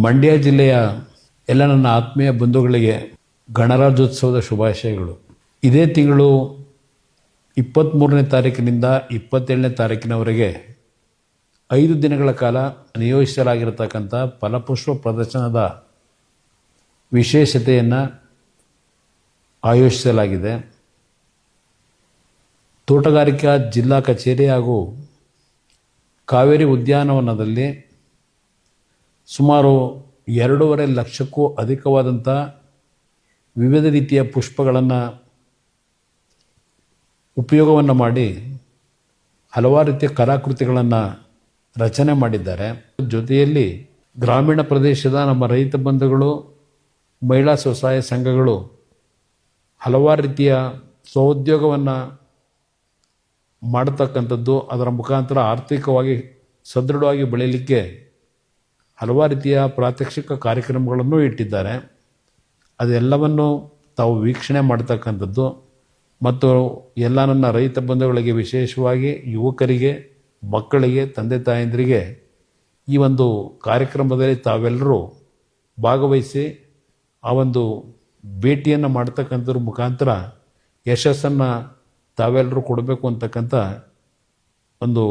ಮಂಡ್ಯ ಜಿಲ್ಲೆಯ ಎಲ್ಲ ನನ್ನ ಆತ್ಮೀಯ ಬಂಧುಗಳಿಗೆ ಗಣರಾಜ್ಯೋತ್ಸವದ ಶುಭಾಶಯಗಳು. ಇದೇ ತಿಂಗಳು 23ನೇ ತಾರೀಕಿನಿಂದ 27ನೇ ತಾರೀಕಿನವರೆಗೆ 5 ದಿನಗಳ ಕಾಲ ನಿಯೋಜಿಸಲಾಗಿರತಕ್ಕಂಥ ಫಲಪುಷ್ಪ ಪ್ರದರ್ಶನದ ವಿಶೇಷತೆಯನ್ನು ಆಯೋಜಿಸಲಾಗಿದೆ. ತೋಟಗಾರಿಕಾ ಜಿಲ್ಲಾ ಕಚೇರಿ ಹಾಗೂ ಕಾವೇರಿ ಉದ್ಯಾನವನದಲ್ಲಿ ಸುಮಾರು 2.5 ಲಕ್ಷಕ್ಕೂ ಅಧಿಕವಾದಂಥ ವಿವಿಧ ರೀತಿಯ ಪುಷ್ಪಗಳನ್ನು ಉಪಯೋಗವನ್ನು ಮಾಡಿ ಹಲವಾರು ರೀತಿಯ ಕಲಾಕೃತಿಗಳನ್ನು ರಚನೆ ಮಾಡಿದ್ದಾರೆ. ಜೊತೆಯಲ್ಲಿ ಗ್ರಾಮೀಣ ಪ್ರದೇಶದ ನಮ್ಮ ರೈತ ಬಂಧುಗಳು, ಮಹಿಳಾ ಸ್ವಸಹಾಯ ಸಂಘಗಳು ಹಲವಾರು ರೀತಿಯ ಸ್ವಉದ್ಯೋಗವನ್ನು ಮಾಡತಕ್ಕಂಥದ್ದು, ಅದರ ಮುಖಾಂತರ ಆರ್ಥಿಕವಾಗಿ ಸದೃಢವಾಗಿ ಬೆಳೀಲಿಕ್ಕೆ ಹಲವಾರು ರೀತಿಯ ಪ್ರಾತ್ಯಕ್ಷಿಕ ಕಾರ್ಯಕ್ರಮಗಳನ್ನು ಇಟ್ಟಿದ್ದಾರೆ. ಅದೆಲ್ಲವನ್ನು ತಾವು ವೀಕ್ಷಣೆ ಮಾಡ್ತಕ್ಕಂಥದ್ದು ಮತ್ತು ಎಲ್ಲ ನನ್ನ ರೈತ ಬಂಧುಗಳಿಗೆ, ವಿಶೇಷವಾಗಿ ಯುವಕರಿಗೆ, ಮಕ್ಕಳಿಗೆ, ತಂದೆ ತಾಯಂದಿರಿಗೆ ಈ ಒಂದು ಕಾರ್ಯಕ್ರಮದಲ್ಲಿ ತಾವೆಲ್ಲರೂ ಭಾಗವಹಿಸಿ ಆ ಒಂದು ಭೇಟಿಯನ್ನು ಮಾಡ್ತಕ್ಕಂಥದ್ರ ಮುಖಾಂತರ ಯಶಸ್ಸನ್ನು ತಾವೆಲ್ಲರೂ ಕೊಡಬೇಕು ಅಂತಕ್ಕಂಥ ಒಂದು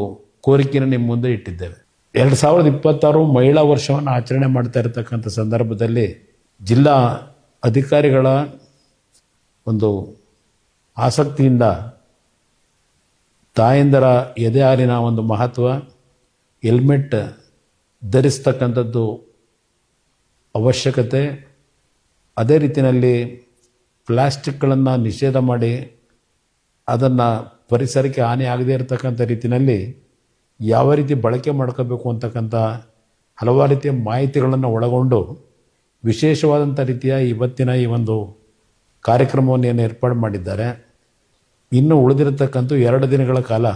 ಕೋರಿಕೆಯನ್ನು ನಿಮ್ಮ ಮುಂದೆ ಇಟ್ಟಿದ್ದೇವೆ. 2026 ಮಹಿಳಾ ವರ್ಷವನ್ನು ಆಚರಣೆ ಮಾಡ್ತಾ ಇರತಕ್ಕಂಥ ಸಂದರ್ಭದಲ್ಲಿ ಜಿಲ್ಲಾ ಅಧಿಕಾರಿಗಳ ಒಂದು ಆಸಕ್ತಿಯಿಂದ ತಾಯಂದರ ಎದೆ ಹಾಲಿನ ಒಂದು ಮಹತ್ವ, ಹೆಲ್ಮೆಟ್ ಧರಿಸ್ತಕ್ಕಂಥದ್ದು ಅವಶ್ಯಕತೆ, ಅದೇ ರೀತಿಯಲ್ಲಿ ಪ್ಲಾಸ್ಟಿಕ್ಗಳನ್ನು ನಿಷೇಧ ಮಾಡಿ ಅದನ್ನು ಪರಿಸರಕ್ಕೆ ಹಾನಿ ಆಗದೇ ಇರತಕ್ಕಂಥ ರೀತಿಯಲ್ಲಿ ಯಾವ ರೀತಿ ಬಳಕೆ ಮಾಡ್ಕೋಬೇಕು ಅಂತಕ್ಕಂಥ ಹಲವಾರು ರೀತಿಯ ಮಾಹಿತಿಗಳನ್ನು ಒಳಗೊಂಡು ವಿಶೇಷವಾದಂಥ ರೀತಿಯ ಇವತ್ತಿನ ಈ ಒಂದು ಕಾರ್ಯಕ್ರಮವನ್ನು ಏನು ಏರ್ಪಾಡು ಮಾಡಿದ್ದಾರೆ. ಇನ್ನು ಉಳಿದಿರತಕ್ಕಂಥ 2 ದಿನಗಳ ಕಾಲ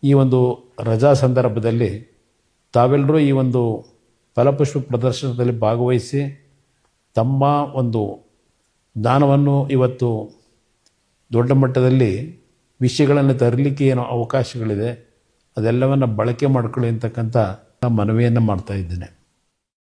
ಈ ಒಂದು ರಜಾ ಸಂದರ್ಭದಲ್ಲಿ ತಾವೆಲ್ಲರೂ ಈ ಒಂದು ಫಲಪುಷ್ಪ ಪ್ರದರ್ಶನದಲ್ಲಿ ಭಾಗವಹಿಸಿ ತಮ್ಮ ಒಂದು ಜ್ಞಾನವನ್ನು ಇವತ್ತು ದೊಡ್ಡ ಮಟ್ಟದಲ್ಲಿ ವಿಷಯಗಳನ್ನು ತರಲಿಕ್ಕೆ ಏನೋ ಅವಕಾಶಗಳಿದೆ ಅದೆಲ್ಲವನ್ನು ಬಳಕೆ ಮಾಡ್ಕೊಳ್ಳಿ ಅಂತಕ್ಕಂಥ ಮನವಿಯನ್ನು ಮಾಡ್ತಾ ಇದ್ದೇನೆ.